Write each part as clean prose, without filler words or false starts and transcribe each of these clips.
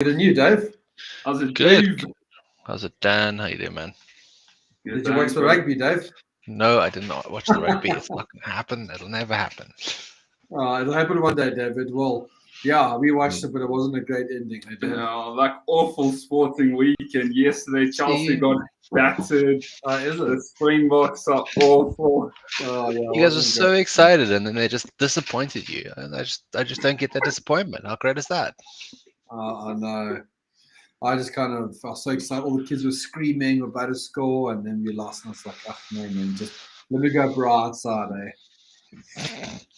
Good and you, Dave? How's it, Good. Dave? How's it, Dan? How you doing, man? Did you watch the rugby, Dave? No, I did not watch the rugby. It's not going to happen. It'll never happen. It'll happen one day, David. Well, yeah, we watched it, but it wasn't a great ending. Like awful sporting weekend. Yesterday, Chelsea got battered. Is The it? Springboks are awful. Oh, yeah, You guys were wasn't so great. excited, and then they just disappointed you. And I just don't get that disappointment. How great is that? I know. I was so excited. All the kids were screaming about to score, and then we lost. And I was like, oh, man, just let me go bright side,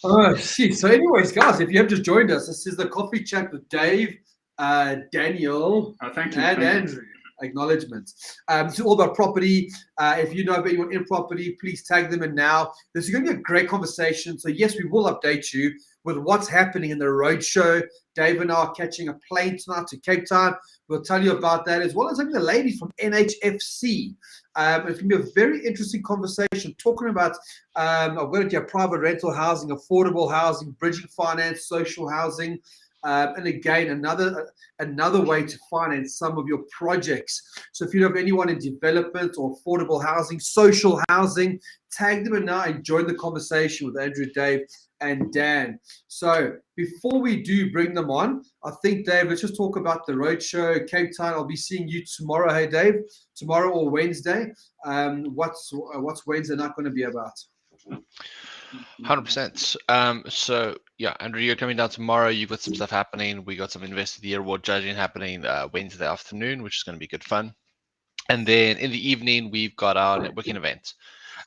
Oh, shit. So, anyways, guys, if you have just joined us, this is the coffee chat with Dave, Daniel, Thank you. and Andrew. Acknowledgements. This is all about property. If you know about anyone in property, please tag them in now. This is going to be a great conversation. So, yes, we will update you with what's happening in the roadshow. Dave and I are catching a plane tonight to Cape Town. We'll tell you about that, as well as having the ladies from NHFC. It's going to be a very interesting conversation talking about, I've got it here, private rental housing, affordable housing, bridging finance, social housing, and again, another way to finance some of your projects. So if you know of anyone in development or affordable housing, social housing, tag them in now and join the conversation with Andrew, Dave, and Dan. So before we do bring them on, I think, Dave, let's just talk about the roadshow, Cape Town. I'll be seeing you tomorrow. Hey, Dave, tomorrow or Wednesday. What's Wednesday night going to be about? 100%. So yeah, Andrew, you're coming down tomorrow. You've got some stuff happening. We got some Investor of the Year award judging happening Wednesday afternoon, which is going to be good fun. And then in the evening, we've got our networking event.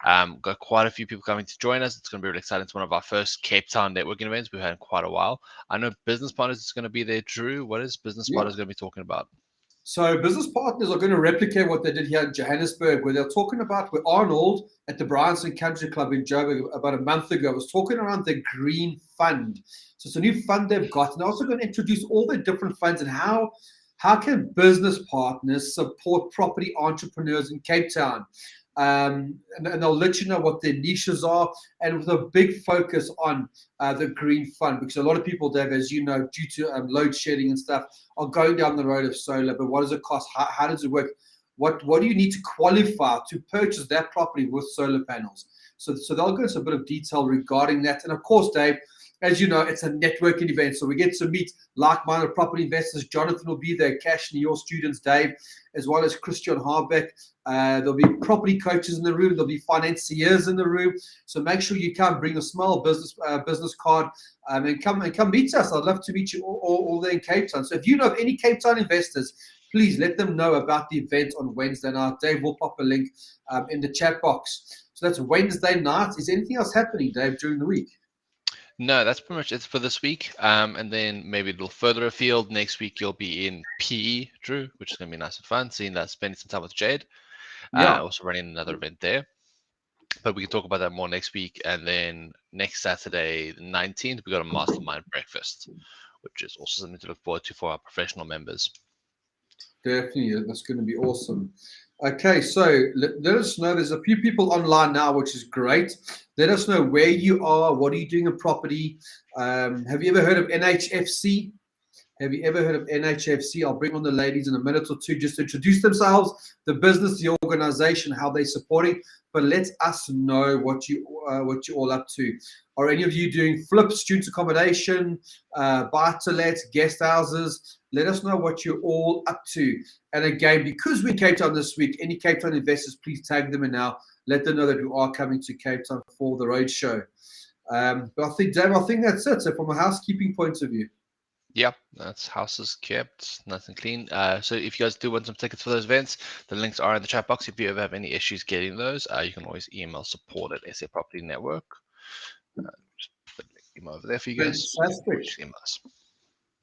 Got quite a few people coming to join us. It's going to be really exciting. It's one of our first Cape Town networking events we've had in quite a while. I know Business Partners is going to be there. Drew, what is Business Partners going to be talking about? So business partners are going to replicate what they did here in Johannesburg, where they're talking about where Arnold at the Bryanston Country Club in Joburg about a month ago was talking around the Green Fund. So it's a new fund they've got, and they're also going to introduce all the different funds and how can business partners support property entrepreneurs in Cape Town. And they'll let you know what their niches are, and with a big focus on the Green Fund, because a lot of people, Dave, as you know, due to load shedding and stuff, are going down the road of solar. But what does it cost? How does it work? What do you need to qualify to purchase that property with solar panels? So they'll go into a bit of detail regarding that. And of course, Dave, as you know, it's a networking event, so we get to meet like-minded property investors. Jonathan will be there, Cash and your students, Dave, as well as Christian Harbeck. There'll be property coaches in the room. There'll be financiers in the room. So make sure you come, bring a small business card, and come meet us. I'd love to meet you all there in Cape Town. So if you know of any Cape Town investors, please let them know about the event on Wednesday night. Dave will pop a link in the chat box. So that's Wednesday night. Is anything else happening, Dave, during the week? No, that's pretty much it for this week. And then maybe a little further afield. Next week, you'll be in PE, Drew, which is going to be nice and fun, seeing that, spending some time with Jade. Also running another event there. But we can talk about that more next week. And then next Saturday, the 19th, we got a Mastermind breakfast, which is also something to look forward to for our professional members. Definitely, that's going to be awesome. Okay, so let us know. There's a few people online now, which is great. Let us know where you are. What are you doing in property? Have you ever heard of NHFC? Have you ever heard of NHFC? I'll bring on the ladies in a minute or two just to introduce themselves, the business, the organization, how they're supporting. But let us know what you're all up to. Are any of you doing flips, student accommodation, buy-to-let, guest houses? Let us know what you're all up to. And again, because we're Cape Town this week, any Cape Town investors, please tag them in now. Let them know that we are coming to Cape Town for the roadshow. But I think, Dave, that's it. So from a housekeeping point of view. Yep, that's houses kept, nice and clean. So if you guys do want some tickets for those events, the links are in the chat box. If you ever have any issues getting those, you can always email support@SA Property Network. Just put the email over there for you guys. Fantastic. Just email us.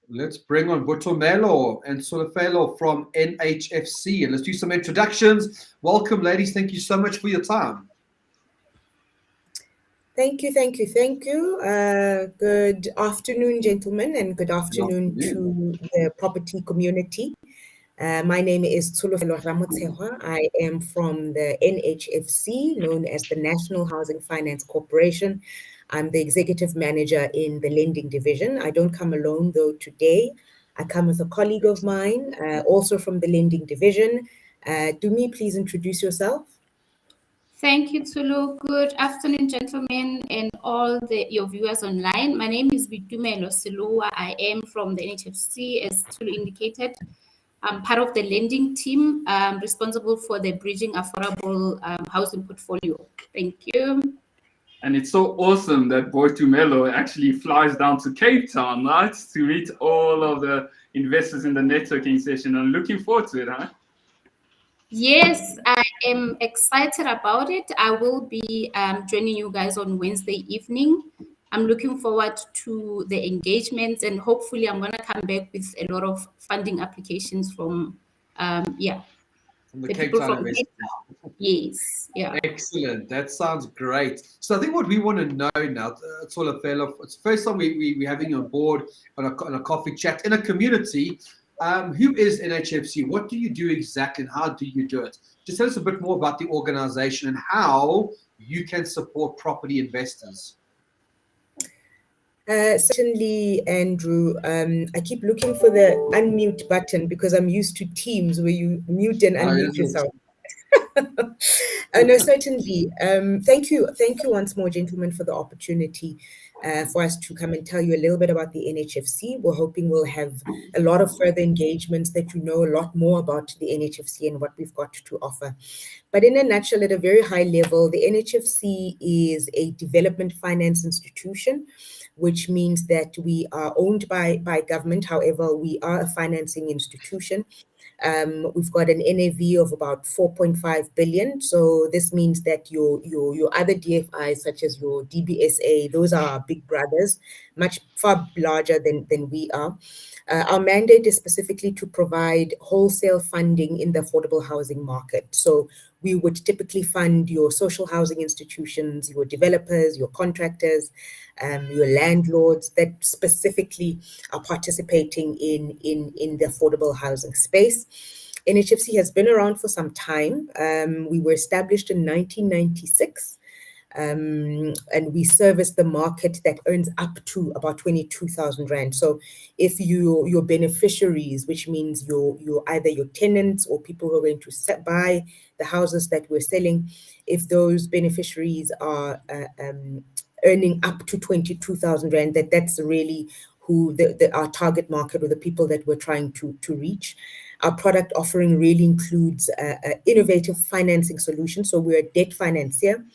Let's bring on Tsholofelo and Tsholofelo from NHFC, and let's do some introductions. Welcome, ladies. Thank you so much for your time. Thank you. Good afternoon, gentlemen, and good afternoon to the property community. My name is Tsholofelo Ramotshehwa. I am from the NHFC, known as the National Housing Finance Corporation. I'm the executive manager in the lending division. I don't come alone, though, today. I come with a colleague of mine, also from the lending division. Dumi, please introduce yourself. Thank you, Tsulu. Good afternoon, gentlemen, and all your viewers online. My name is Bitumelo Silua. I am from the NHFC, as Tsulu indicated. I'm part of the lending team, responsible for the bridging affordable housing portfolio. Thank you. And it's so awesome that Boitumelo actually flies down to Cape Town, right, to meet all of the investors in the networking session. I'm looking forward to it, huh? Yes, I am excited about it. I will be joining you guys on Wednesday evening. I'm looking forward to the engagements, and hopefully I'm going to come back with a lot of funding applications from, from the Cape people Town from investors. Yes, yeah. Excellent. That sounds great. So I think what we want to know now, Tsholofelo, it's the first time we're having you on board on a coffee chat in a community. Who is NHFC? What do you do exactly, and how do you do it? Just tell us a bit more about the organization and how you can support property investors. Certainly, Andrew. I keep looking for the unmute button because I'm used to Teams where you mute and unmute yourself. No, certainly. Thank you once more, gentlemen, for the opportunity for us to come and tell you a little bit about the NHFC. We're hoping we'll have a lot of further engagements, that you know a lot more about the NHFC and what we've got to offer. But in a nutshell, at a very high level, the NHFC is a development finance institution, which means that we are owned by government. However, we are a financing institution. We've got an NAV of about 4.5 billion. So this means that your other DFIs, such as your DBSA, those are our big brothers, far larger than we are. Our mandate is specifically to provide wholesale funding in the affordable housing market. So we would typically fund your social housing institutions, your developers, your contractors, your landlords that specifically are participating in the affordable housing space. NHFC has been around for some time. We were established in 1996. And we service the market that earns up to about 22,000 Rand. So if your beneficiaries, which means your either your tenants or people who are going to buy the houses that we're selling, if those beneficiaries are earning up to 22,000 Rand, that's really who our target market, or the people that we're trying to reach. Our product offering really includes innovative financing solutions. So we're a debt financier,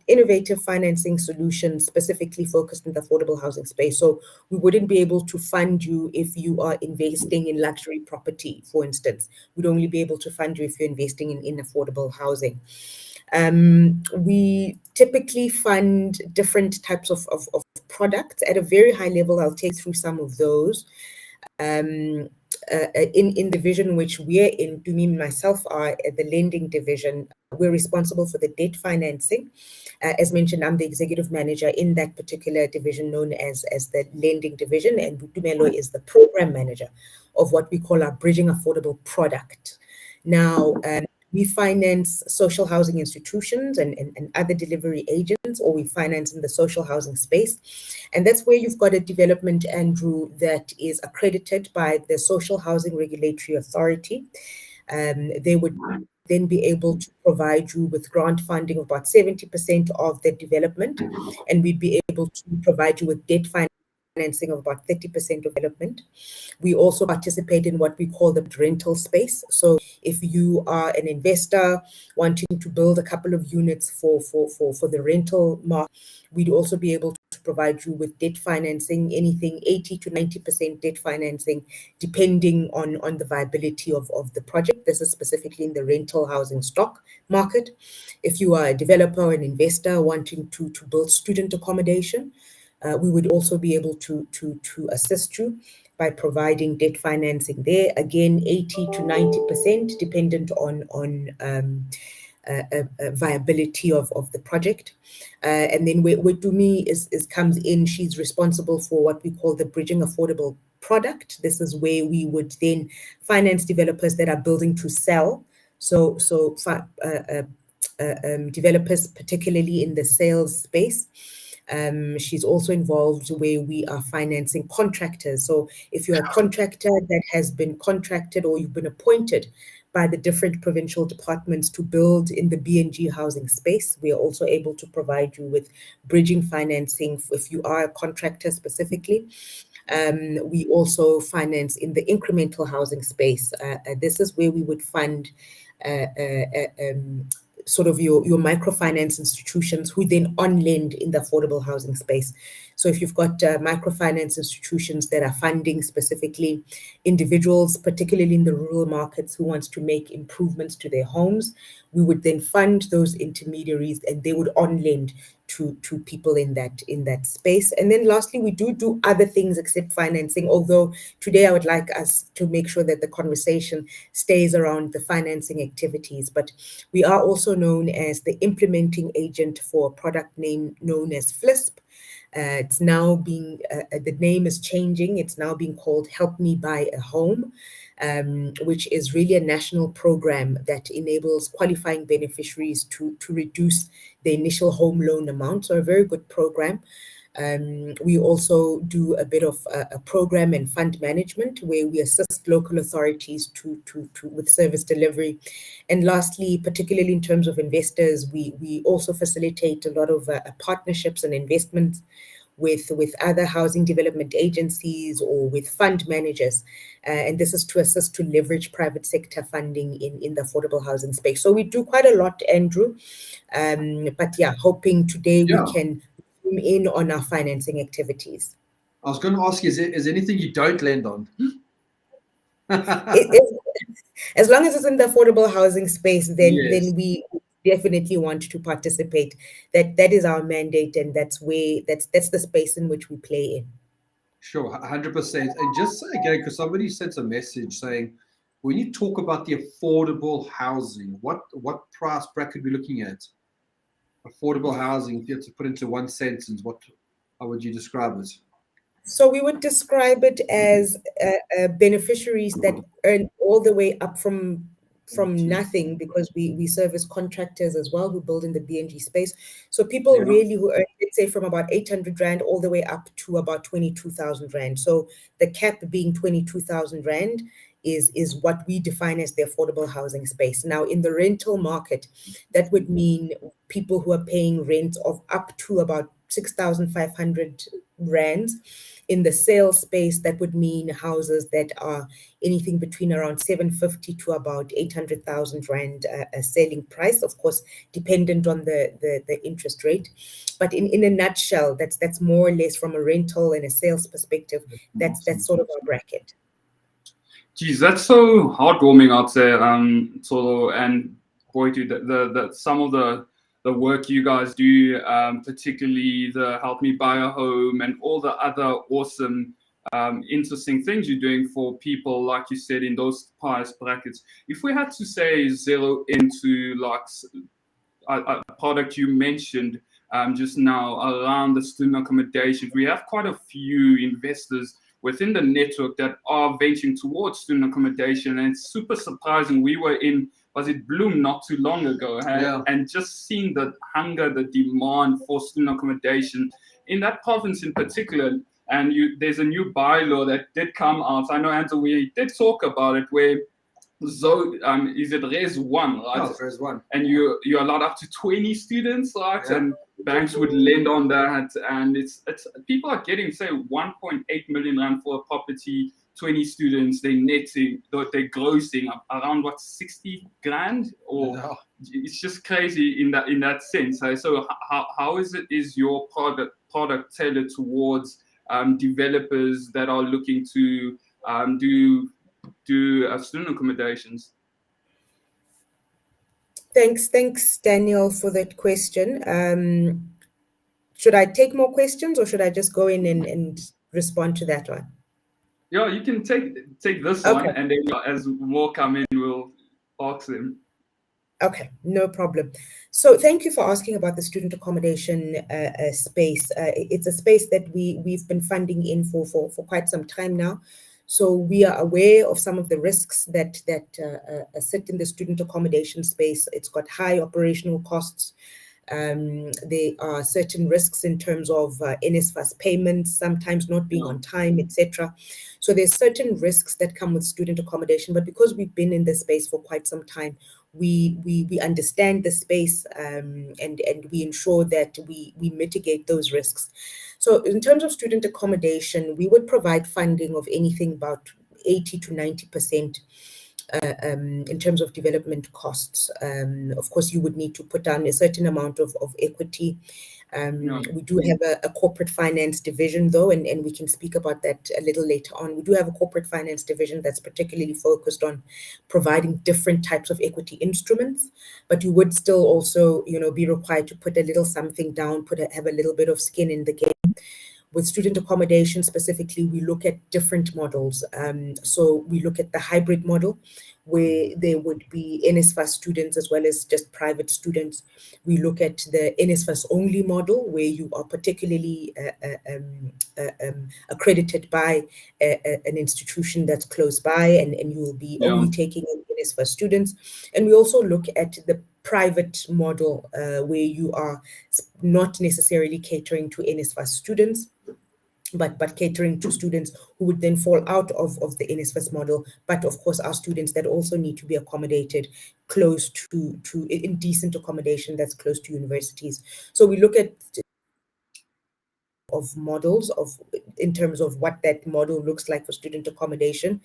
innovative financing solutions specifically focused in the affordable housing space. So we wouldn't be able to fund you if you are investing in luxury property, for instance. We'd only be able to fund you if you're investing in affordable housing. We typically fund different types of products at a very high level. I'll take through some of those. In the division which we're in, Dumi and myself are at the lending division. We're responsible for the debt financing. As mentioned, I'm the executive manager in that particular division known as the lending division, and Dumelo is the program manager of what we call our bridging affordable product. Now, we finance social housing institutions and other delivery agents, or we finance in the social housing space. And that's where you've got a development, Andrew, that is accredited by the Social Housing Regulatory Authority. They would then be able to provide you with grant funding of about 70% of the development, and we'd be able to provide you with debt financing of about 30% of development. We also participate in what we call the rental space. So if you are an investor wanting to build a couple of units for the rental market, we'd also be able to provide you with debt financing, anything 80 to 90% debt financing, depending on the viability of the project. This is specifically in the rental housing stock market. If you are a developer or an investor wanting to build student accommodation, we would also be able to assist you by providing debt financing there. Again, 80 to 90%, dependent on viability of the project. And then where Dumi comes in, she's responsible for what we call the bridging affordable product. This is where we would then finance developers that are building to sell. So developers, particularly in the sales space. She's also involved where we are financing contractors. So if you're a contractor that has been contracted or you've been appointed by the different provincial departments to build in the BNG housing space, we are also able to provide you with bridging financing if you are a contractor specifically. We also finance in the incremental housing space. This is where we would fund sort of your microfinance institutions who then on lend in the affordable housing space. So if you've got microfinance institutions that are funding specifically individuals, particularly in the rural markets, who wants to make improvements to their homes, we would then fund those intermediaries and they would on lend to people in that space. And then lastly, we do other things except financing, although today I would like us to make sure that the conversation stays around the financing activities. But we are also known as the implementing agent for a product name known as FLISP. It's now being, the name is changing. It's now being called Help Me Buy a Home, which is really a national program that enables qualifying beneficiaries to reduce the initial home loan amount. So a very good program. We also do a bit of a program and fund management where we assist local authorities with service delivery. And lastly, particularly in terms of investors, we also facilitate a lot of partnerships and investments with other housing development agencies or with fund managers. And this is to assist to leverage private sector funding in the affordable housing space. So we do quite a lot, Andrew. But yeah, hoping today we can zoom in on our financing activities. I was going to ask you, is there anything you don't lend on? As long as it's in the affordable housing space, then we definitely want to participate. That is our mandate, and that's the space in which we play in. Sure, 100%. And just say again, because somebody sent a message saying, when you talk about the affordable housing, what price bracket are we looking at? Affordable housing, if you had to put into one sentence, how would you describe it? So we would describe it as beneficiaries that earn all the way up from nothing, because we service contractors as well who build in the BNG space. So people really who earn, let's say, from about 800 Rand all the way up to about 22,000 Rand. So the cap being 22,000 Rand is what we define as the affordable housing space. Now, in the rental market, that would mean people who are paying rent of up to about 6,500 Rands. In the sale space, that would mean houses that are anything between around 750 to about 800,000 Rand a selling price, of course, dependent on the interest rate. But in a nutshell, that's more or less from a rental and a sales perspective, that's sort of our bracket. Geez, that's so heartwarming out there, Tsolo, and boy, dude, some of the work you guys do, particularly the Help Me Buy a Home and all the other awesome, interesting things you're doing for people, like you said, in those price brackets. If we had to say zero into like a product you mentioned just now around the student accommodation, we have quite a few investors within the network that are venturing towards student accommodation, and it's super surprising. We were in, was it Bloom not too long ago, and just seeing the hunger, the demand for student accommodation in that province in particular. And there's a new bylaw that did come out. I know, Andrew, we did talk about it, where is it Res 1, right? Oh, Res 1. And you're allowed up to 20 students, right? Yeah. And banks would lend on that, and it's people are getting, say, 1.8 million Rand for a property. 20 students, they're grossing around what, 60 grand, or it's just crazy in that sense. So how is your product tailored towards developers that are looking to do student accommodations? Thanks, Daniel, for that question. Should I take more questions, or should I just go in and respond to that one? Yeah, you can take this one, and then as more come in, we'll ask them. Okay, no problem. So thank you for asking about the student accommodation space. It's a space that we've been funding in for quite some time now. So we are aware of some of the risks that sit in the student accommodation space. It's got high operational costs. There are certain risks in terms of NSFAS payments, sometimes not being on time, etc. So there's certain risks that come with student accommodation, but because we've been in this space for quite some time, we understand the space, and we ensure that we mitigate those risks. So in terms of student accommodation, we would provide funding of anything about 80 to 90% in terms of development costs. Of course, you would need to put down a certain amount of equity. We do have a corporate finance division, though, and we can speak about that a little later on. We do have a corporate finance division that's particularly focused on providing different types of equity instruments, but you would still also, be required to put a little something down, have a little bit of skin in the game. With student accommodation specifically, we look at different models. So we look at the hybrid model, where there would be NSFAS students as well as just private students. We look at the NSFAS only model, where you are particularly accredited by an institution that's close by, and you will be only taking in NSFAS students. And we also look at the private model, where you are not necessarily catering to NSFAS students, but catering to students who would then fall out of the NSFAS model, but of course our students that also need to be accommodated close to in decent accommodation that's close to universities. So we look at of models in terms of what that model looks like for student accommodation.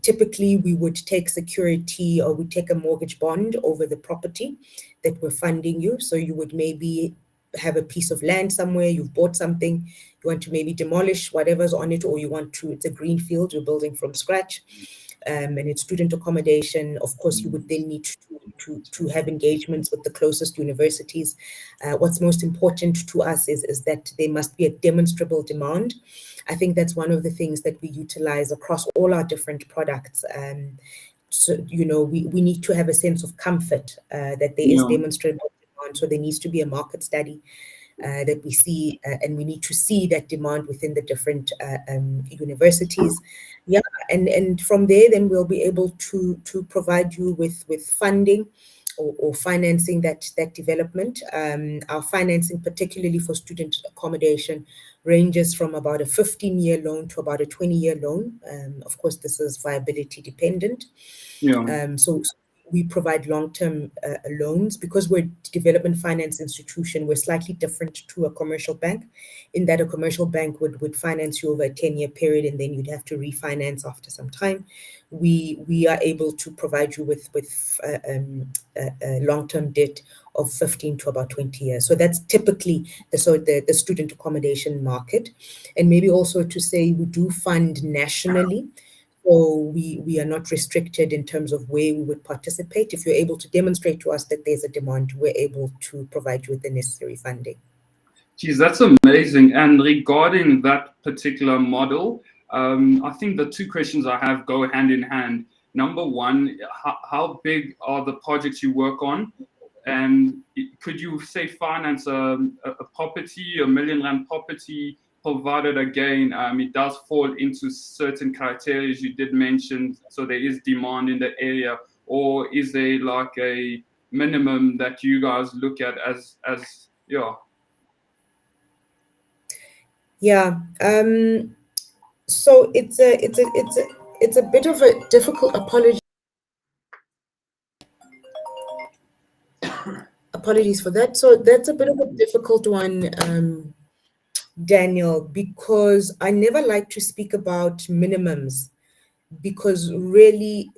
Typically, we would take security, or we take a mortgage bond over the property that we're funding you. So you would maybe have a piece of land somewhere, you've bought something, you want to maybe demolish whatever's on it, or it's a green field, you're building from scratch, and it's student accommodation. Of course, you would then need to have engagements with the closest universities. What's most important to us is that there must be a demonstrable demand. I think that's one of the things that we utilize across all our different products. So, we need to have a sense of comfort that there is demonstrable demand. So there needs to be a market study that we see, and we need to see that demand within the different universities. And from there, then we'll be able to provide you with funding or financing that development. Our financing, particularly for student accommodation, ranges from about a 15-year loan to about a 20-year loan. Of course, this is viability dependent. So we provide long-term loans. Because we're a development finance institution, we're slightly different to a commercial bank, in that a commercial bank would finance you over a 10-year period, and then you'd have to refinance after some time. We are able to provide you with long-term debt of 15 to about 20 years. So that's typically the student accommodation market. And maybe also to say, we do fund nationally. So we are not restricted in terms of where we would participate. If you're able to demonstrate to us that there's a demand, we're able to provide you with the necessary funding. Geez, that's amazing. And regarding that particular model, I think the two questions I have go hand in hand. Number one, how big are the projects you work on? And could you say finance a property, a R1 million property, provided again it does fall into certain criteria you did mention, so there is demand in the area? Or is there like a minimum that you guys look at as So it's a bit of a difficult apologies for that. So that's a bit of a difficult one, Daniel, because I never like to speak about minimums, because really,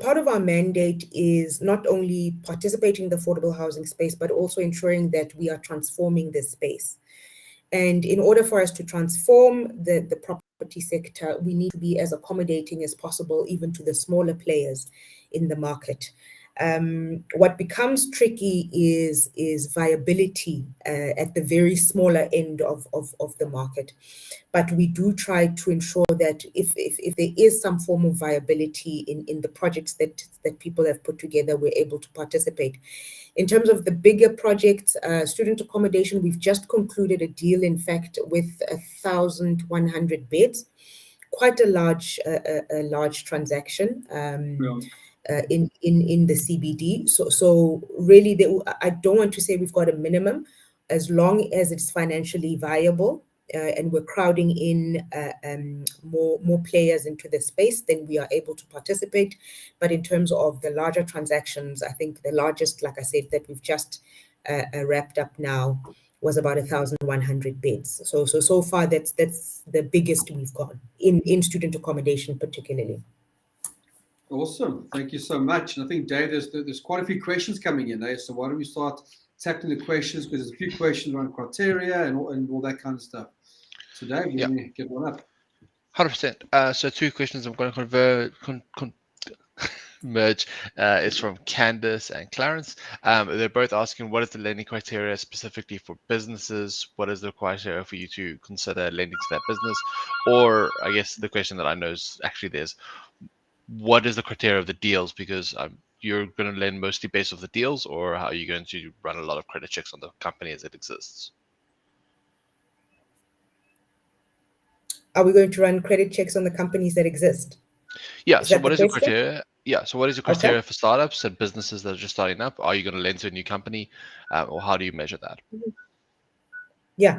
part of our mandate is not only participating in the affordable housing space, but also ensuring that we are transforming this space. And in order for us to transform the property sector, we need to be as accommodating as possible, even to the smaller players in the market. What becomes tricky is viability at the very smaller end of the market. But we do try to ensure that if there is some form of viability in the projects that people have put together, we're able to participate. In terms of the bigger projects, student accommodation, we've just concluded a deal, in fact, with 1,100 beds, quite a large transaction. in the CBD. So really, I don't want to say we've got a minimum, as long as it's financially viable. And we're crowding in more players into the space, then we are able to participate. But in terms of the larger transactions, I think the largest, like I said, that we've just wrapped up now was about 1,100 beds. So far, that's the biggest we've gone in student accommodation, particularly. Awesome, thank you so much. And I think, Dave, there's quite a few questions coming in, eh? So why don't we start tackling the questions, because there's a few questions around criteria and all that kind of stuff. So Dave, let me get one up. 100%. So 2 questions I'm going to merge. It's from Candace and Clarence. They're both asking, what is the lending criteria specifically for businesses? What is the criteria for you to consider lending to that business? Or I guess the question that I know is actually what is the criteria of the deals? Because you're going to lend mostly based off the deals, or how are you going to run a lot of credit checks on the company as it exists? Are we going to run credit checks on the companies that exist? Yeah. So that what the is your question? criteria? Yeah. So what is your criteria for startups and businesses that are just starting up? Are you going to lend to a new company, or how do you measure that? Yeah.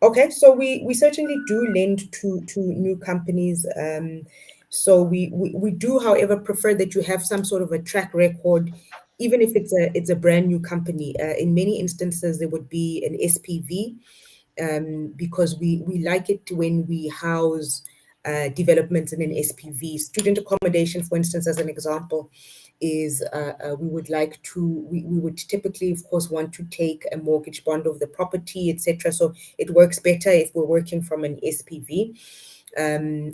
Okay. So we certainly do lend to new companies. So we do, however, prefer that you have some sort of a track record, even if it's a brand new company. In many instances, there would be an SPV, because we like it when we house developments in an SPV. Student accommodation, for instance, as an example, is we would typically, of course, want to take a mortgage bond of the property, etc. So it works better if we're working from an SPV.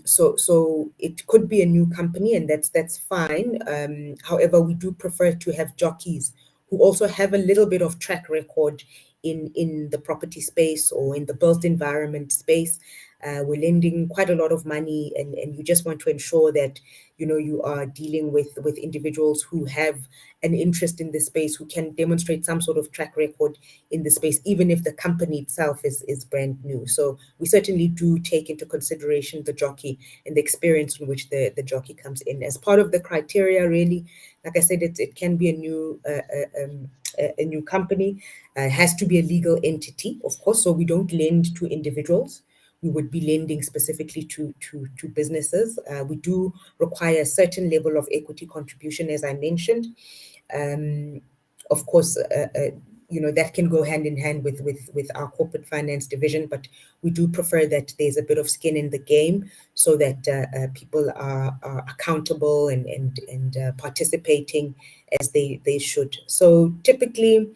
So it could be a new company, and that's fine. However, we do prefer to have jockeys who also have a little bit of track record in the property space or in the built environment space. We're lending quite a lot of money, and you just want to ensure that you are dealing with individuals who have an interest in this space, who can demonstrate some sort of track record in the space, even if the company itself is brand new. So we certainly do take into consideration the jockey and the experience in which the jockey comes in as part of the criteria. Really, like I said, it can be a new company. It has to be a legal entity, of course. So we don't lend to individuals. We would be lending specifically to businesses. We do require a certain level of equity contribution, as I mentioned. Of course, that can go hand in hand with our corporate finance division, but we do prefer that there's a bit of skin in the game, so that people are accountable and participating as they should. So typically,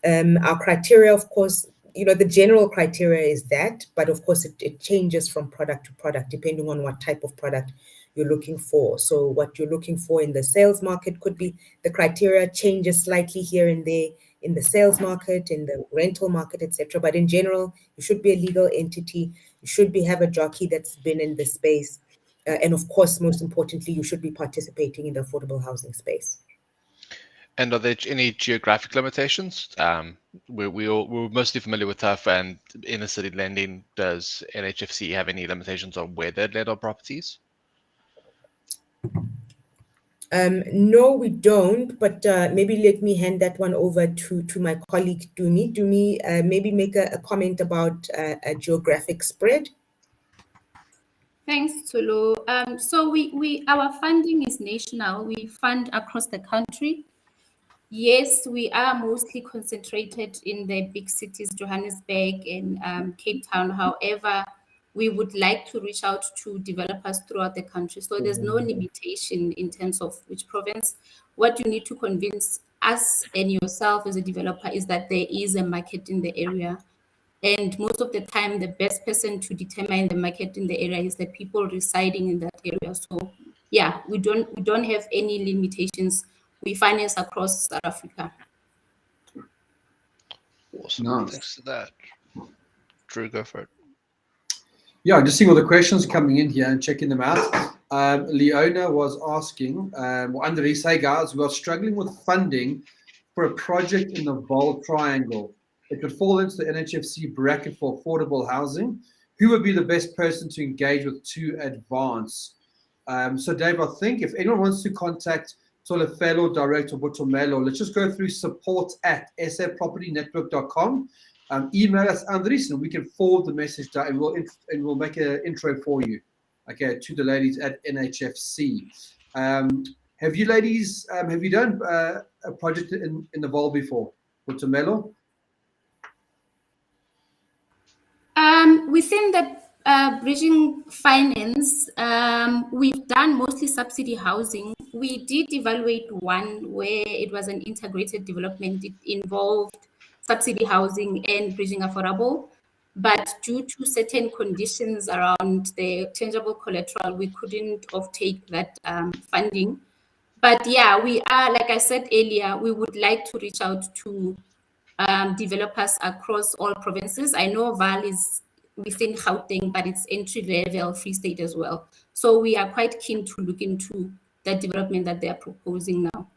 our criteria, of course, the general criteria is that, but of course it changes from product to product depending on what type of product you're looking for. So what you're looking for in the sales market could be, the criteria changes slightly here and there in the sales market, in the rental market, etc. But in general, you should be a legal entity. You should have a jockey that's been in the space. And of course, most importantly, you should be participating in the affordable housing space. And are there any geographic limitations? We're mostly familiar with TUF and inner city lending. Does NHFC have any limitations on where they'd lend on properties? No, we don't, but maybe let me hand that one over to my colleague, Dumi. Dumi, maybe make a comment about a geographic spread. Thanks, Tulu. So our funding is national. We fund across the country. Yes, we are mostly concentrated in the big cities, Johannesburg and Cape Town. However, we would like to reach out to developers throughout the country. So there's no limitation in terms of which province. What you need to convince us and yourself as a developer is that there is a market in the area. And most of the time, the best person to determine the market in the area is the people residing in that area. So yeah, we don't have any limitations. We finance across South Africa. Awesome. Nice. Thanks for that. Drew, go for it. Yeah, just seeing all the questions coming in here and checking them out. Leona was asking, Andres, hey guys, we are struggling with funding for a project in the Bold Triangle. It could fall into the NHFC bracket for affordable housing. Who would be the best person to engage with to advance? So Dave, I think if anyone wants to contact Tsholofelo, Director Botomelo. Let's just go through support@sapropertynetwork.com. Email us, Andries, and we can forward the message down, and we'll make an intro for you, okay, to the ladies at NHFC. Have you ladies, have you done a project in the Vaal before, Botomelo? Within the bridging finance, we've done mostly subsidy housing. We did evaluate one where it was an integrated development. It involved subsidy housing and bridging affordable. But due to certain conditions around the changeable collateral, we couldn't offtake that funding. But yeah, we are, like I said earlier, we would like to reach out to developers across all provinces. I know Vaal is within Gauteng, but it's entry level Free State as well. So we are quite keen to look into that development that they are proposing now.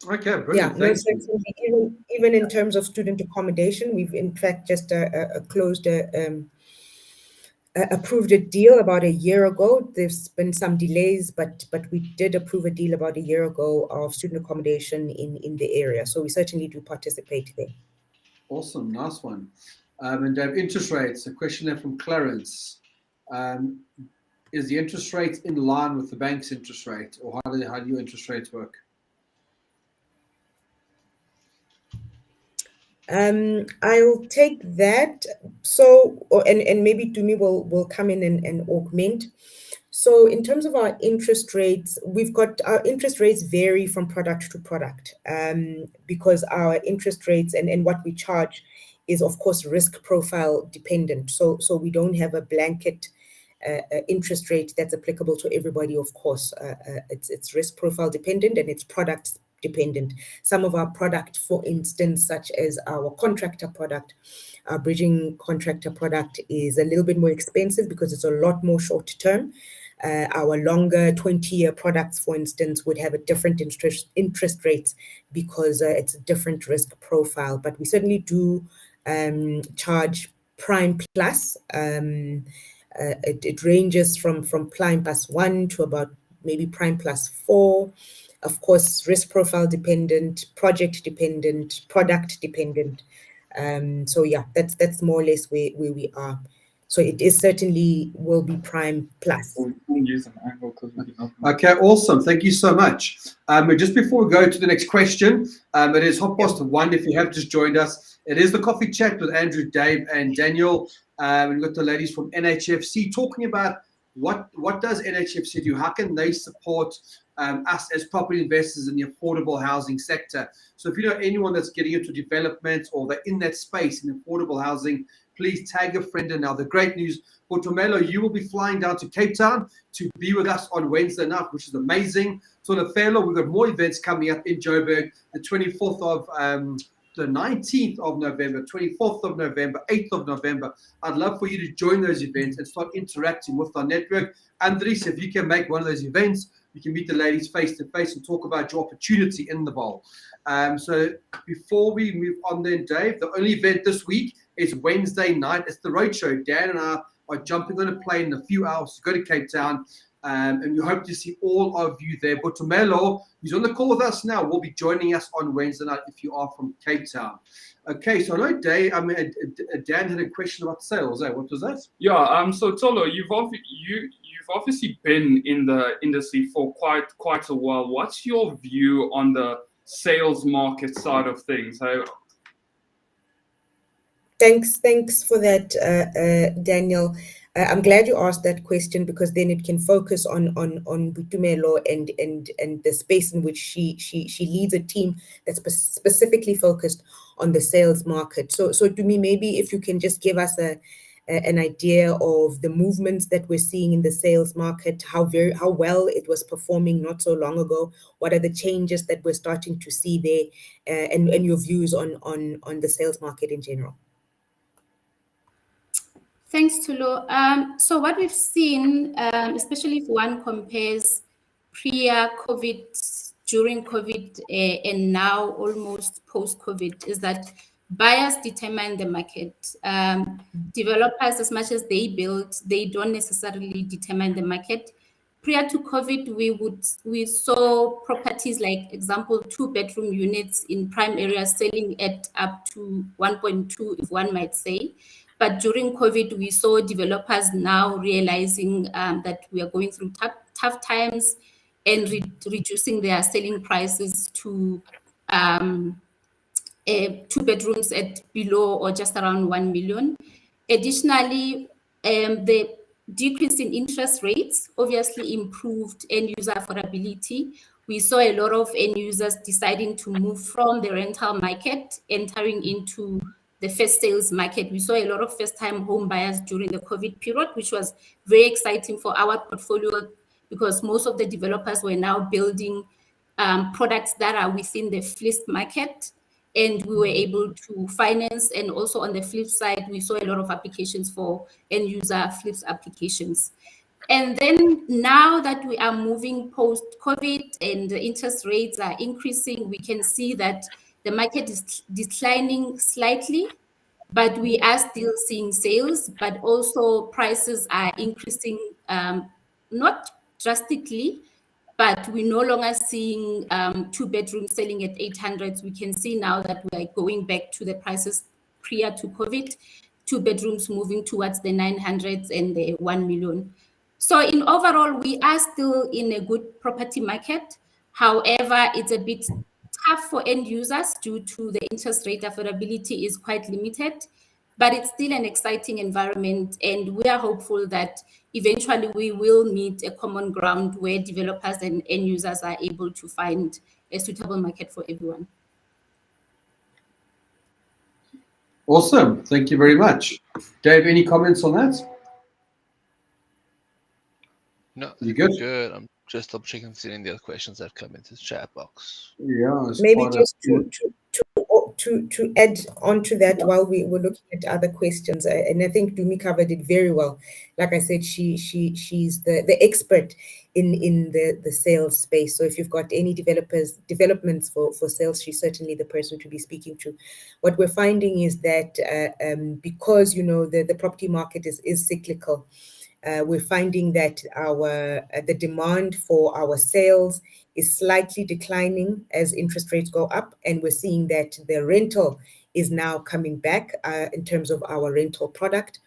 Okay, brilliant. Yeah, no, Thank you. certainly. Even in terms of student accommodation, we've in fact just approved a deal about a year ago. There's been some delays, but we did approve a deal about a year ago of student accommodation in the area. So we certainly do participate there. Awesome, nice one. And interest rates, a question there from Clarence. Is the interest rate in line with the bank's interest rate, or how do your interest rates work? I'll take that. So, and maybe Tumi will come in and augment. So in terms of our interest rates, our interest rates vary from product to product, because our interest rates and what we charge is of course risk profile dependent. So we don't have a blanket interest rate that's applicable to everybody. Of course, it's risk profile dependent and it's product dependent. Some of our product, for instance, such as our contractor product, our bridging contractor product, is a little bit more expensive because it's a lot more short term. Our longer 20-year products, for instance, would have a different interest rates because it's a different risk profile. But we certainly do charge prime plus. It ranges from prime plus 1 to about maybe prime plus 4. Of course, risk profile dependent, project dependent, product dependent. So yeah, that's more or less where we are. So it is certainly will be prime plus. Okay, awesome. Thank you so much. Just before we go to the next question, it is 1:30. If you have just joined us, it is the coffee chat with Andrew, Dave, and Daniel. We've got the ladies from NHFC talking about what does NHFC do? How can they support us as property investors in the affordable housing sector? So if you know anyone that's getting into development or they're in that space in affordable housing, please tag a friend. And now the great news, Botomelo, you will be flying down to Cape Town to be with us on Wednesday night, which is amazing. Tsholofelo, we've got more events coming up in Joburg, the 24th of the 19th of November, 24th of November, 8th of November. I'd love for you to join those events and start interacting with our network. Andries, if you can make one of those events, you can meet the ladies face to face and talk about your opportunity in the Vaal. So before we move on then, Dave, the only event this week is Wednesday night. It's the roadshow. Dan and I are jumping on a plane in a few hours to go to Cape Town. And we hope to see all of you there. Botomelo, who's on the call with us now, will be joining us on Wednesday night if you are from Cape Town. Okay, so I know Dan had a question about sales. What was that? Yeah, so Tsolo, you've obviously been in the industry for quite a while. What's your view on the sales market side of things? Thanks for that, Daniel. I'm glad you asked that question because then it can focus on Botomelo and the space in which she leads a team that's specifically focused on the sales market. So to me, maybe if you can just give us an idea of the movements that we're seeing in the sales market, how well it was performing not so long ago, what are the changes that we're starting to see there, and your views on the sales market in general. Thanks, Tulo. So what we've seen, especially if one compares pre-COVID, during COVID, and now almost post-COVID, is that buyers determine the market. Developers, as much as they build, they don't necessarily determine the market. prior to COVID, we saw properties like, example, 2-bedroom units in prime areas selling at up to 1.2, if one might say. But during COVID, we saw developers now realizing that we are going through tough times and reducing their selling prices to 2 bedrooms at below or just around 1 million. Additionally, the decrease in interest rates obviously improved end user affordability. We saw a lot of end users deciding to move from the rental market, entering into the first sales market. We saw a lot of first-time home buyers during the COVID period, which was very exciting for our portfolio because most of the developers were now building products that are within the fleeced market, and we were able to finance. And also on the flip side, we saw a lot of applications for end user flips applications. And then now that we are moving post-COVID and the interest rates are increasing, we can see that the market is declining slightly, but we are still seeing sales, but also prices are increasing, not drastically, but we're no longer seeing 2 bedrooms selling at 800s. We can see now that we are going back to the prices prior to COVID, 2 bedrooms moving towards the 900s and the 1 million. So in overall, we are still in a good property market. However, it's a bit tough for end users due to the interest rate affordability is quite limited, but it's still an exciting environment. And we are hopeful that eventually we will meet a common ground where developers and end users are able to find a suitable market for everyone. Awesome. Thank you very much. Dave, any comments on that? No, You good? Good. I'm just double checking and seeing the other questions that come into the chat box. Yeah. Maybe just to add on to that while we were looking at other questions, and I think Dumi covered it very well. Like I said, she's the expert in the sales space. So if you've got any developments for sales, she's certainly the person to be speaking to. What we're finding is that because the property market is cyclical, we're finding that the demand for our sales is slightly declining as interest rates go up, and we're seeing that the rental is now coming back in terms of our rental product.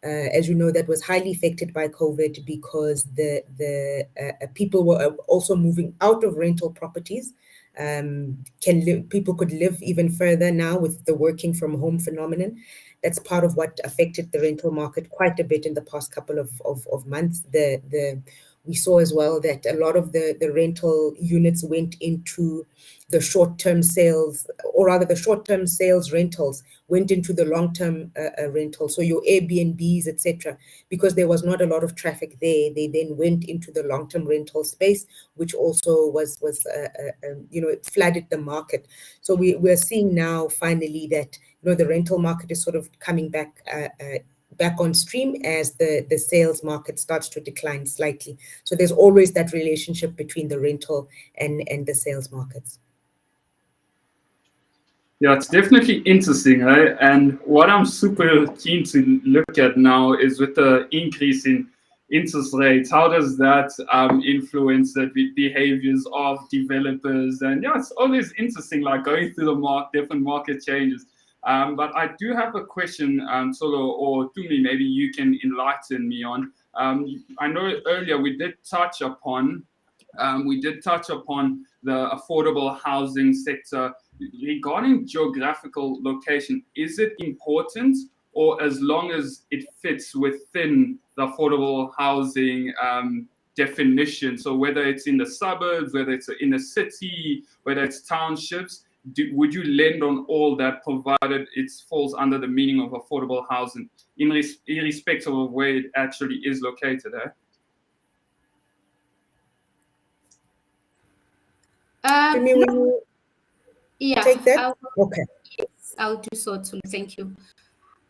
As you know, that was highly affected by COVID because the people were also moving out of rental properties. People could live even further now with the working from home phenomenon. That's part of what affected the rental market quite a bit in the past couple of months. We saw as well that a lot of the rental units went into the short-term sales, or rather the short-term sales rentals went into the long-term rental. So your Airbnbs, etc., because there was not a lot of traffic there, they then went into the long-term rental space, which also was it flooded the market. So we're seeing now finally that the rental market is sort of coming back on stream as the sales market starts to decline slightly. So there's always that relationship between the rental and the sales markets. Yeah, it's definitely interesting, right? And what I'm super keen to look at now is with the increase in interest rates, how does that influence the behaviors of developers? And yeah, it's always interesting, like going through the different market changes. But I do have a question, Tsholofelo or Tumi, maybe you can enlighten me on. I know earlier we did touch upon the affordable housing sector. Regarding geographical location, is it important, or as long as it fits within the affordable housing definition? So whether it's in the suburbs, whether it's in a city, whether it's townships, would you lend on all that provided it falls under the meaning of affordable housing, irrespective of where it actually is located? Jimmy, will you take that? Okay. Yes, I'll do so too. Thank you.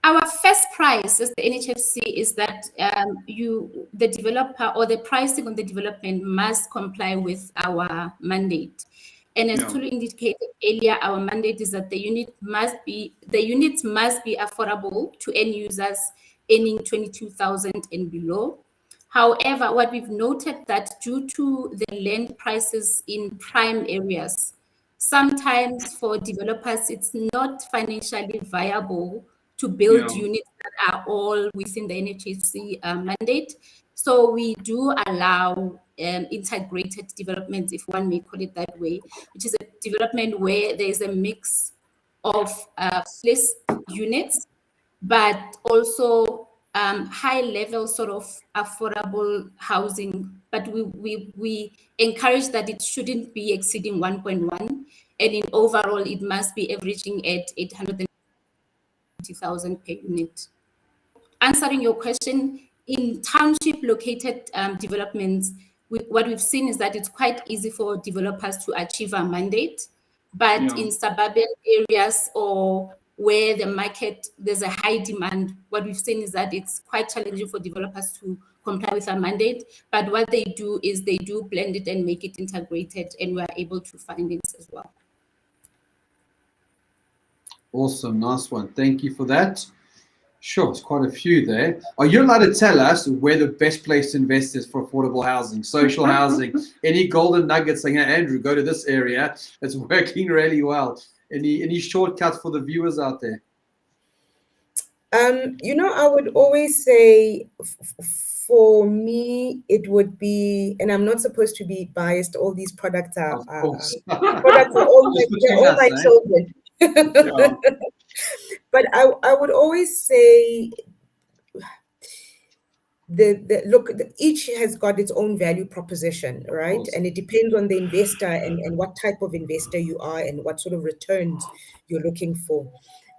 Our first price as the NHFC is that the developer or the pricing on the development must comply with our mandate. And as Tulu indicated earlier, our mandate is that the units must be affordable to end users earning 22,000 and below. However, what we've noted that due to the land prices in prime areas, sometimes for developers, it's not financially viable to build Yeah. units that are all within the NHFC mandate. So we do allow integrated development, if one may call it that way, which is a development where there's a mix of list units, but also high level sort of affordable housing. But we encourage that it shouldn't be exceeding 1.1, and in overall it must be averaging at 820,000 per unit. Answering your question, in township located developments, what we've seen is that it's quite easy for developers to achieve a mandate, but Yeah. in suburban areas or where the market, there's a high demand, what we've seen is that it's quite challenging for developers to comply with a mandate. But what they do is they do blend it and make it integrated, and we're able to find it as well. Awesome, nice one. Thank you for that. Sure, it's quite a few there. Are you allowed to tell us where the best place to invest is for affordable housing, social housing? Any golden nuggets saying, hey, Andrew, go to this area. It's working really well. Any shortcuts for the viewers out there? I would always say for me, it would be, and I'm not supposed to be biased, all these products are, Of course. products are all my children. Yeah. But I would always say each has got its own value proposition, right? And it depends on the investor and what type of investor you are and what sort of returns you're looking for.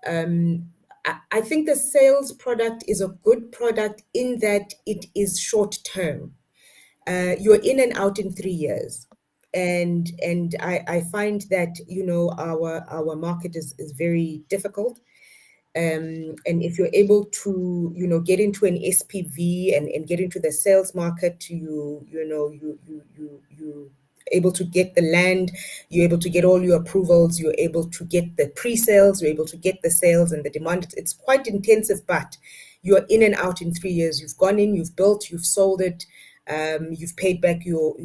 I think the sales product is a good product in that it is short term. You're in and out in 3 years. And I find that, our market is very difficult. And if you're able to, get into an SPV and get into the sales market, you able to get the land, you're able to get all your approvals, you're able to get the pre-sales, you're able to get the sales and the demand. It's quite intensive, but you're in and out in 3 years. You've gone in, you've built, you've sold it, you've paid back your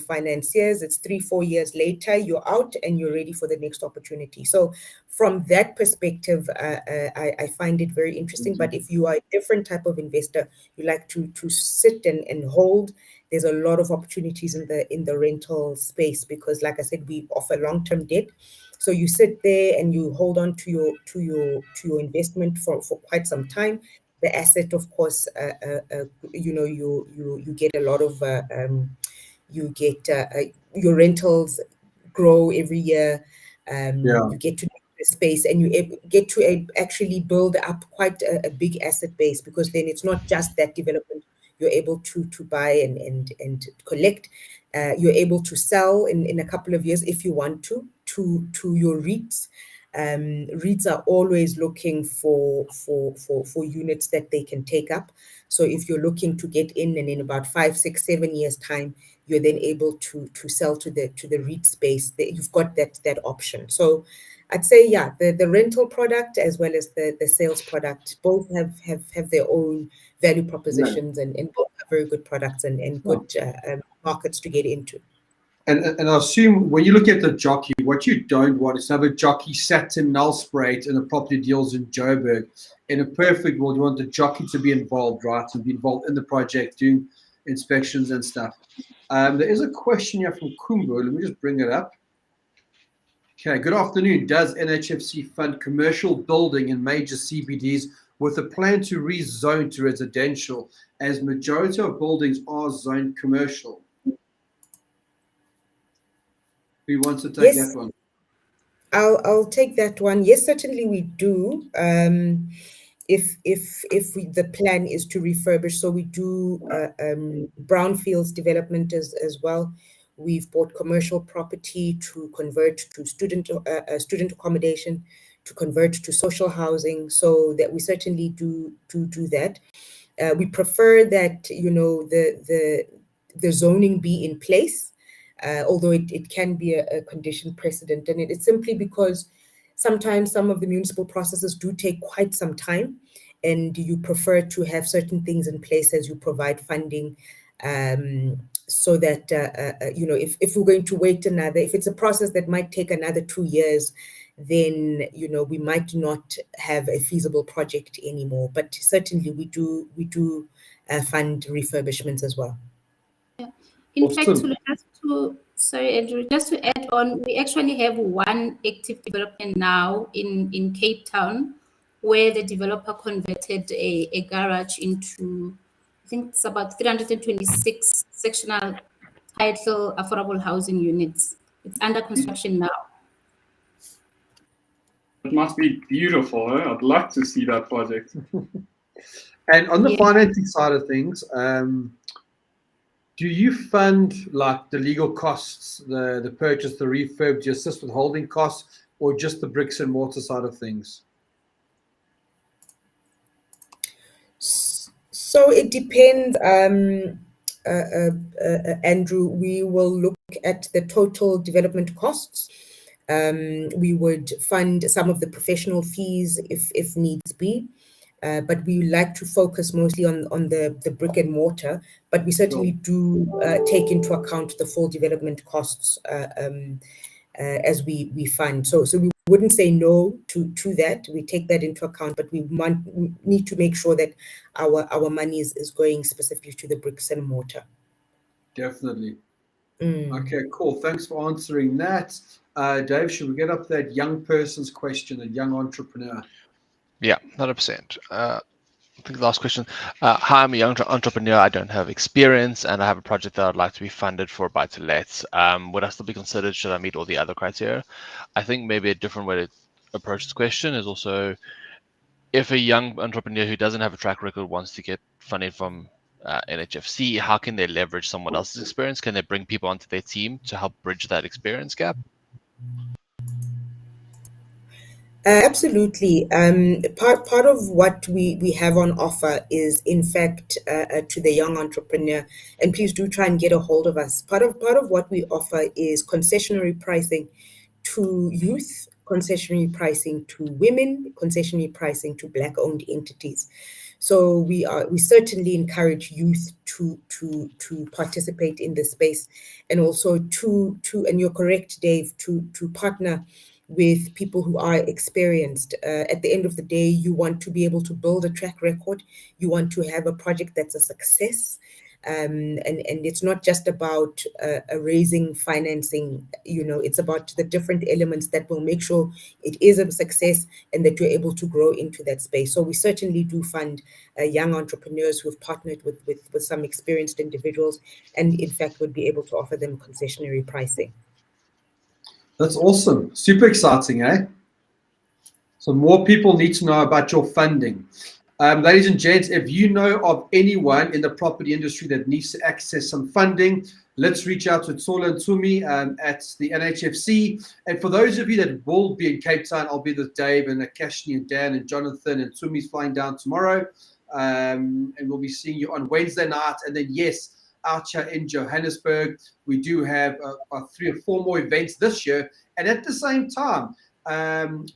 financiers. It's 3-4 years later, you're out and you're ready for the next opportunity. So from that perspective, I find it very interesting. But if you are a different type of investor, you like to sit and hold, there's a lot of opportunities in the rental space, because like I said, we offer long-term debt. So you sit there and you hold on to your investment for quite some time. The asset, of course, you get a lot of you get your rentals grow every year. You get to the space and you get to actually build up quite a big asset base, because then it's not just that development. You're able to buy and collect. You're able to sell in a couple of years if you want to your REITs. REITs are always looking for units that they can take up. So if you're looking to get in and in about 5, 6, 7 years time, you're then able to sell to the REIT space. You've got that option. So I'd say, the rental product as well as the sales product both have their own value propositions, and both are very good products and good markets to get into. And I assume when you look at the jockey, what you don't want is to have a jockey sat in Nelspruit and the property deals in Joburg. In a perfect world, you want the jockey to be involved, right, and be involved in the project, doing inspections and stuff. There is a question here from Kumbo. Let me just bring it up. Okay, good afternoon. Does NHFC fund commercial building in major CBDs with a plan to rezone to residential, as majority of buildings are zoned commercial? Who wants to take that one? I'll take that one. Yes, certainly we do. If the plan is to refurbish, so we do brownfields development as well. We've bought commercial property to convert to student accommodation, to convert to social housing. So that we certainly do that. We prefer that the zoning be in place. Although it can be a condition precedent. And it's simply because sometimes some of the municipal processes do take quite some time. and you prefer to have certain things in place as you provide funding, so that if we're going to wait if it's a process that might take another 2 years, then we might not have a feasible project anymore. But certainly we do fund refurbishments as well. In fact, Awesome. sorry, Andrew, just to add on, we actually have one active development now in Cape Town, where the developer converted a garage into, I think it's about 326 sectional title affordable housing units. It's under construction now. It must be beautiful. Eh? I'd like to see that project. And on the Yeah. financing side of things, do you fund like the legal costs, the purchase, the refurb? Do you assist with holding costs, or just the bricks and mortar side of things? So it depends, Andrew. We will look at the total development costs. We would fund some of the professional fees if needs be. But we like to focus mostly on the brick and mortar, but we certainly do take into account the full development costs as we fund. So we wouldn't say no to that. We take that into account, but we need to make sure that our money is going specifically to the bricks and mortar. Definitely. Okay, cool. Thanks for answering that. Dave, should we get up that young person's question, a young entrepreneur? Yeah, 100%. I think the last question. Hi, I'm a young entrepreneur. I don't have experience, and I have a project that I'd like to be funded for buy-to-lets. Would I still be considered? Should I meet all the other criteria? I think maybe a different way to approach this question is also, if a young entrepreneur who doesn't have a track record wants to get funding from NHFC, how can they leverage someone else's experience? Can they bring people onto their team to help bridge that experience gap? Absolutely. Part of what we have on offer is, in fact, to the young entrepreneur, and please do try and get a hold of us. Part of what we offer is concessionary pricing to youth, concessionary pricing to women, concessionary pricing to Black-owned entities. So we certainly encourage youth to participate in this space, and also to and you're correct, Dave, to partner with people who are experienced. At the end of the day, you want to be able to build a track record. You want to have a project that's a success. And it's not just about raising financing, it's about the different elements that will make sure it is a success and that you're able to grow into that space. So we certainly do fund young entrepreneurs who have partnered with some experienced individuals, and in fact would be able to offer them concessionary pricing. That's awesome. Super exciting, eh? So more people need to know about your funding. Ladies and gents, if you know of anyone in the property industry that needs to access some funding, let's reach out to Tsholofelo and Tumi at the NHFC. And for those of you that will be in Cape Town, I'll be with Dave and Akashni and Dan and Jonathan, and Tumi's flying down tomorrow. And we'll be seeing you on Wednesday night. And then, yes, out here in Johannesburg, we do have 3 or 4 more events this year. And at the same time,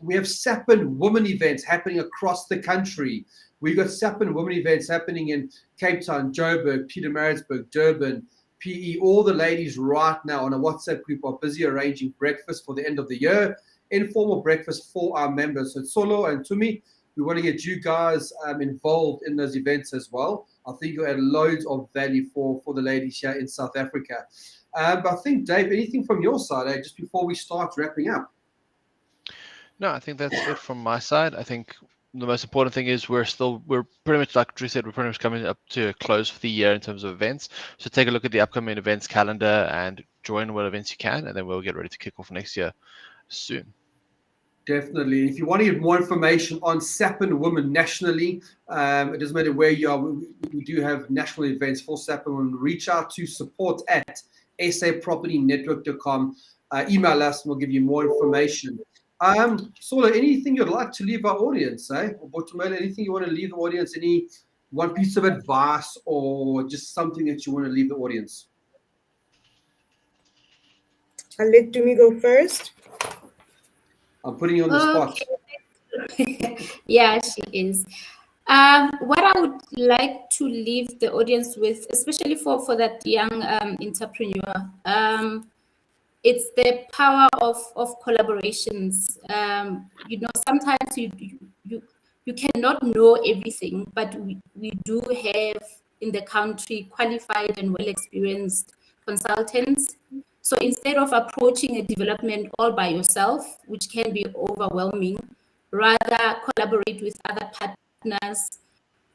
we have SAPN women events happening across the country. We've got SAPN women events happening in Cape Town, Joburg, Pietermaritzburg, Durban, PE. All the ladies right now on a WhatsApp group are busy arranging breakfast for the end of the year, informal breakfast for our members. So Tsholofelo and Tumi, we want to get you guys involved in those events as well. I think you'll add loads of value for the ladies here in South Africa. But I think, Dave, anything from your side, just before we start wrapping up? No, I think that's it from my side. I think the most important thing is we're pretty much, like Drew said, we're pretty much coming up to a close for the year in terms of events. So take a look at the upcoming events calendar and join what events you can, and then we'll get ready to kick off next year soon. Definitely. If you want to get more information on SAPN Women nationally, it doesn't matter where you are, we do have national events for SAPN Women. Reach out to support@sapropertynetwork.com. Email us and we'll give you more information. Tsholofelo, anything you'd like to leave our audience, Or Botumela, anything you want to leave the audience? Any one piece of advice or just something that you want to leave the audience? I'll let Tumi go first. I'm putting you on the spot. Yeah, she is. What I would like to leave the audience with, especially for that young entrepreneur, it's the power of collaborations. Sometimes you cannot know everything, but we do have in the country qualified and well-experienced consultants. So instead of approaching a development all by yourself, which can be overwhelming, rather collaborate with other partners.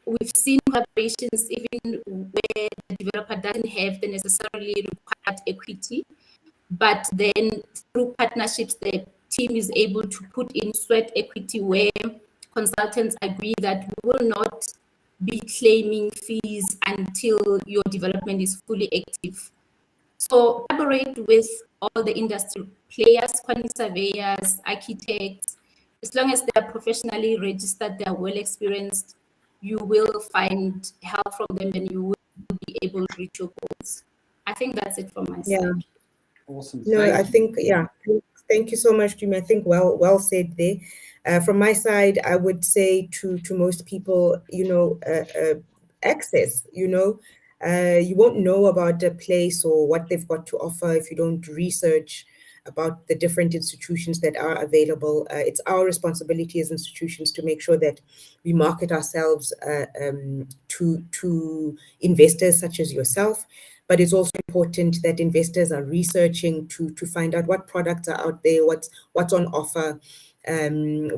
We've seen collaborations even where the developer doesn't have the necessarily required equity, but then through partnerships, the team is able to put in sweat equity where consultants agree that we will not be claiming fees until your development is fully active. So collaborate with all the industry players, quantity surveyors, architects. As long as they are professionally registered, they are well experienced, you will find help from them and you will be able to reach your goals. I think that's it from my side. Awesome. No, Thank I you. think, yeah, thank you so much, Jimmy. I think well said there. From my side, I would say to most people, access, you won't know about a place or what they've got to offer if you don't research about the different institutions that are available. It's our responsibility as institutions to make sure that we market ourselves to investors such as yourself. But it's also important that investors are researching to find out what products are out there, what's on offer,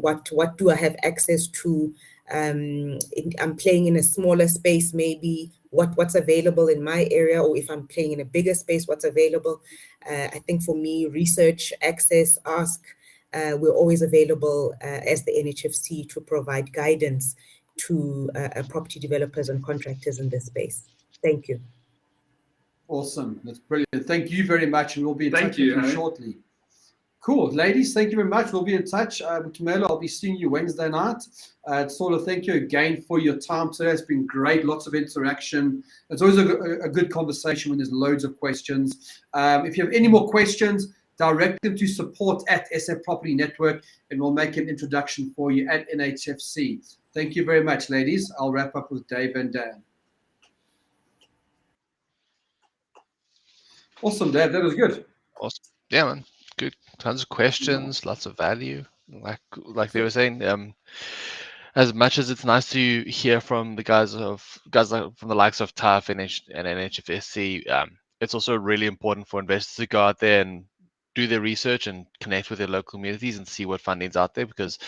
what do I have access to. I'm playing in a smaller space, maybe what's available in my area, or if I'm playing in a bigger space, what's available. I think for me, research, access, ask, we're always available as the NHFC to provide guidance to property developers and contractors in this space. Thank you. Awesome. That's brilliant. Thank you very much, and we'll be in touch with you Harry. shortly. Cool. Ladies, thank you very much. We'll be in touch. Tsholofelo, I'll be seeing you Wednesday night. Tsholofelo, thank you again for your time today. It's been great. Lots of interaction. It's always a good conversation when there's loads of questions. If you have any more questions, direct them to support@SA Property Network, and we'll make an introduction for you at NHFC. Thank you very much, ladies. I'll wrap up with Dave and Dan. Awesome, Dave. That was good. Awesome. Yeah, man. Good. Tons of questions, lots of value. Like they were saying, as much as it's nice to hear from the guys from the likes of TAF and NHFC, it's also really important for investors to go out there and do their research and connect with their local communities and see what funding's out there, because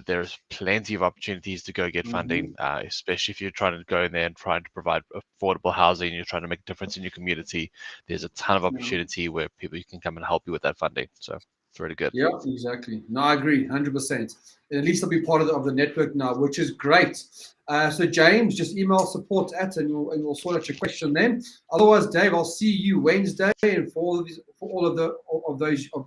there's plenty of opportunities to go get funding, especially if you're trying to go in there and trying to provide affordable housing, you're trying to make a difference in your community. There's a ton of opportunity where people can come and help you with that funding. So it's really good. Yeah, exactly. No, I agree, 100%. And at least I'll be part of the network now, which is great. So James, just email support and we'll sort out your question then. Otherwise, Dave, I'll see you Wednesday, and for all of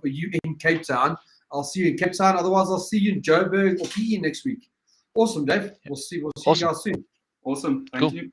you in Cape Town, I'll see you in Cape Town. Otherwise, I'll see you in Joburg or PE next week. Awesome, Dave. We'll see you guys soon. Awesome. Thank you.